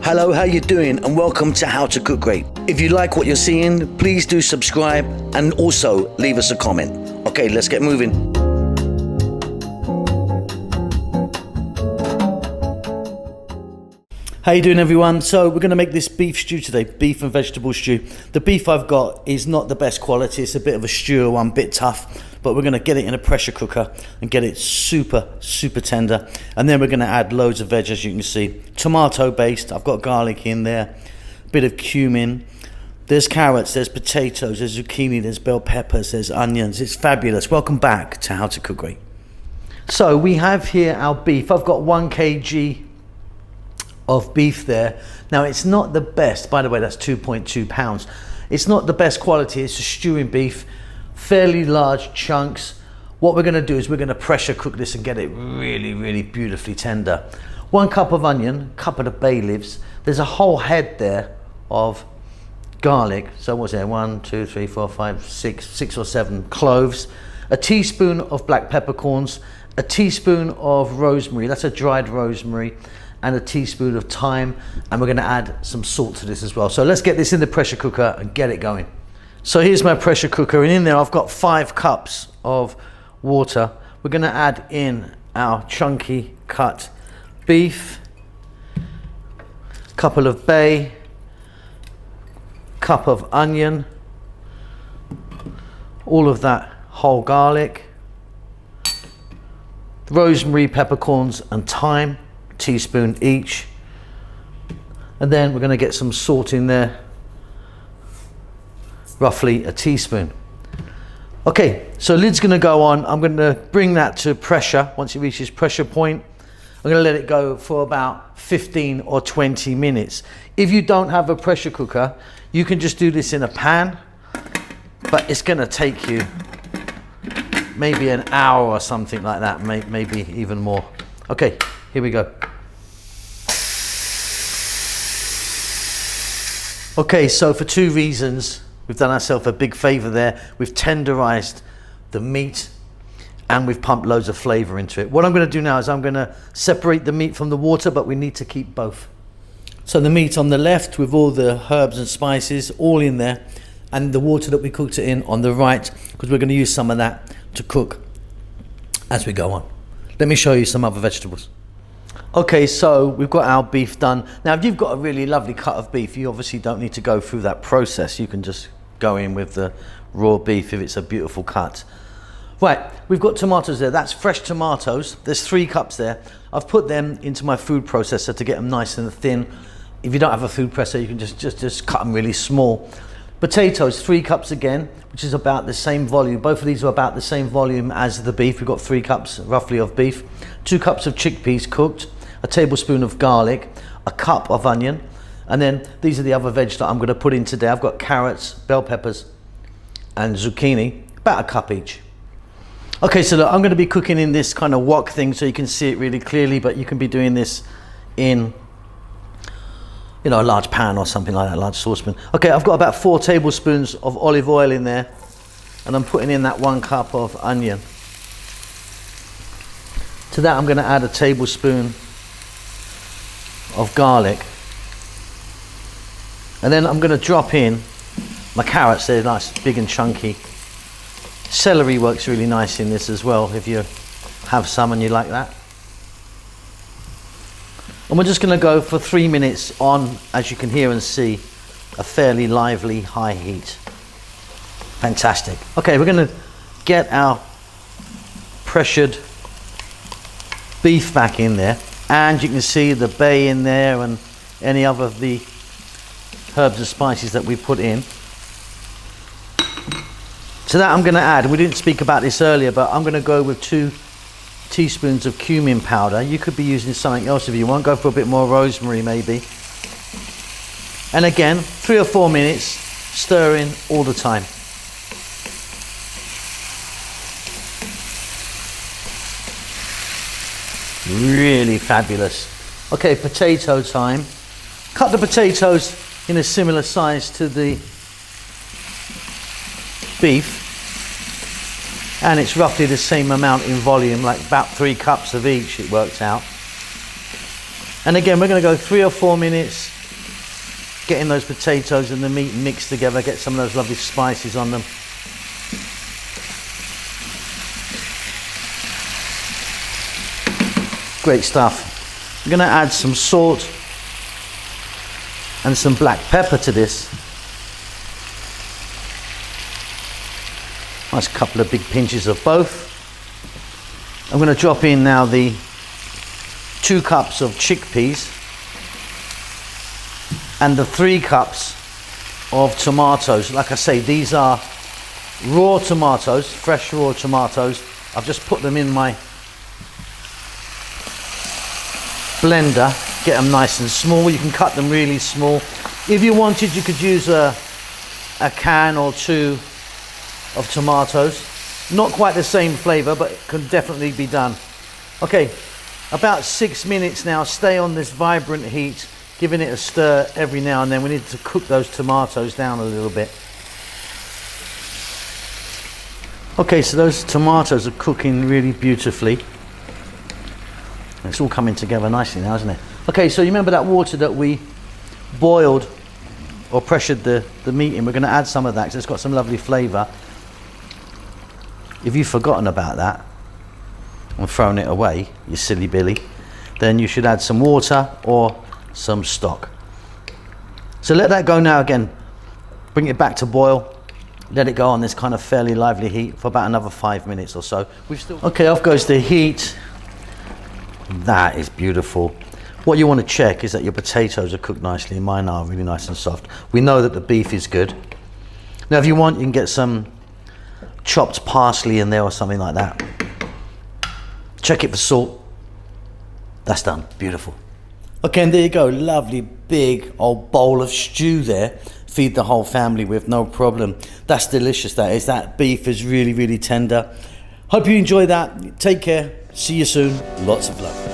Hello, how you doing? And welcome to How to Cook Great. If you like what you're seeing, please do subscribe and also leave us a comment. Okay, let's get moving. How you doing, everyone? So we're going to make this beef stew today, beef and vegetable stew. The beef I've got is not the best quality. It's a bit of a stew one, bit tough, but we're going to get it in a pressure cooker and get it super tender. And then we're going to add loads of veg, as you can see. Tomato based. I've got garlic in there, a bit of cumin. There's carrots, there's potatoes, there's zucchini, there's bell peppers, there's onions. It's fabulous. Welcome back to How to Cook Great. So we have here our beef. I've got 1 kg of beef there. Now it's not the best, by the way, that's 2.2 pounds. It's not the best quality. It's a stewing beef, fairly large chunks. What we're going to do is we're going to pressure cook this and get it really beautifully tender. 1 cup of onion, couple of bay leaves. There's a whole head there of garlic. So what's there? 1, 2, 3, 4, 5, 6 or 7 cloves. A teaspoon of black peppercorns. A teaspoon of rosemary. That's a dried rosemary. And a teaspoon of thyme, and we're going to add some salt to this as well. So let's get this in the pressure cooker and get it going. So here's my pressure cooker, and in there I've got 5 cups of water. We're going to add in our chunky cut beef, couple of bay, cup of onion, all of that whole garlic, rosemary, peppercorns and thyme, teaspoon each, and then we're going to get some salt in there, roughly a teaspoon. Okay, so lid's going to go on. I'm going to bring that to pressure. Once it reaches pressure point, I'm going to let it go for about 15 or 20 minutes. If you don't have a pressure cooker, you can just do this in a pan, but it's going to take you maybe an hour or something like that, maybe even more. Okay, here we go. Okay, so for 2 reasons, we've done ourselves a big favor there. We've tenderized the meat and we've pumped loads of flavor into it. What I'm going to do now is I'm going to separate the meat from the water, but we need to keep both. So the meat on the left with all the herbs and spices all in there, and the water that we cooked it in on the right, because we're going to use some of that to cook as we go on. Let me show you some other vegetables. Okay, so we've got our beef done. Now, if you've got a really lovely cut of beef, you obviously don't need to go through that process. You can just go in with the raw beef if it's a beautiful cut. Right, we've got tomatoes there. That's fresh tomatoes. There's 3 cups there. I've put them into my food processor to get them nice and thin. If you don't have a food presser, you can just cut them really small. Potatoes, 3 cups again, which is about the same volume. Both of these are about the same volume as the beef. We've got 3 cups roughly of beef. 2 cups of chickpeas cooked. A tablespoon of garlic, a cup of onion, and then these are the other veg that I'm going to put in today. I've got carrots, bell peppers and zucchini, about a cup each. Okay, so look, I'm going to be cooking in this kind of wok thing so you can see it really clearly, but you can be doing this in, you know, a large pan or something like that, a large saucepan. Okay, I've got about 4 tablespoons of olive oil in there, and I'm putting in that 1 cup of onion. To that I'm going to add a tablespoon of garlic, and then I'm going to drop in my carrots. They're nice, big and chunky. Celery works really nice in this as well if you have some and you like that. And we're just going to go for 3 minutes on, as you can hear and see, a fairly lively high heat. Fantastic. Okay, we're going to get our pressured beef back in there. And you can see the bay in there and any other of the herbs and spices that we put in. To that I'm going to add, and we didn't speak about this earlier, but I'm going to go with 2 teaspoons of cumin powder. You could be using something else if you want. Go for a bit more rosemary maybe. And again, 3 or 4 minutes, stirring all the time. Really fabulous. Okay, potato time. Cut the potatoes in a similar size to the beef, and it's roughly the same amount in volume, like about 3 cups of each it works out. And again, we're going to go 3 or 4 minutes getting those potatoes and the meat mixed together, get some of those lovely spices on them. Great stuff. I'm going to add some salt and some black pepper to this. Nice couple of big pinches of both. I'm going to drop in now the 2 cups of chickpeas and the 3 cups of tomatoes. Like I say, these are raw tomatoes, fresh raw tomatoes. I've just put them in my blender, get them nice and small. You can cut them really small. If you wanted, you could use a can or 2 of tomatoes. Not quite the same flavor, but it can definitely be done. Okay, about 6 minutes now. Stay on this vibrant heat, giving it a stir every now and then. We need to cook those tomatoes down a little bit. Okay, so those tomatoes are cooking really beautifully. It's all coming together nicely now, isn't it? Okay, so you remember that water that we boiled or pressured the meat in? We're going to add some of that because it's got some lovely flavour. If you've forgotten about that and thrown it away, you silly Billy, then you should add some water or some stock. So let that go now again. Bring it back to boil. Let it go on this kind of fairly lively heat for about another 5 minutes or so. Okay, off goes the heat. That is beautiful. What you want to check is that your potatoes are cooked nicely. Mine are really nice and soft. We know that the beef is good. Now if you want, you can get some chopped parsley in there or something like that. Check it for salt. That's done. Beautiful. Okay, and there you go. Lovely big old bowl of stew there. Feed the whole family with, no problem. That's delicious, that is. That beef is really, really tender. Hope you enjoy that. Take care. See you soon. Lots of love.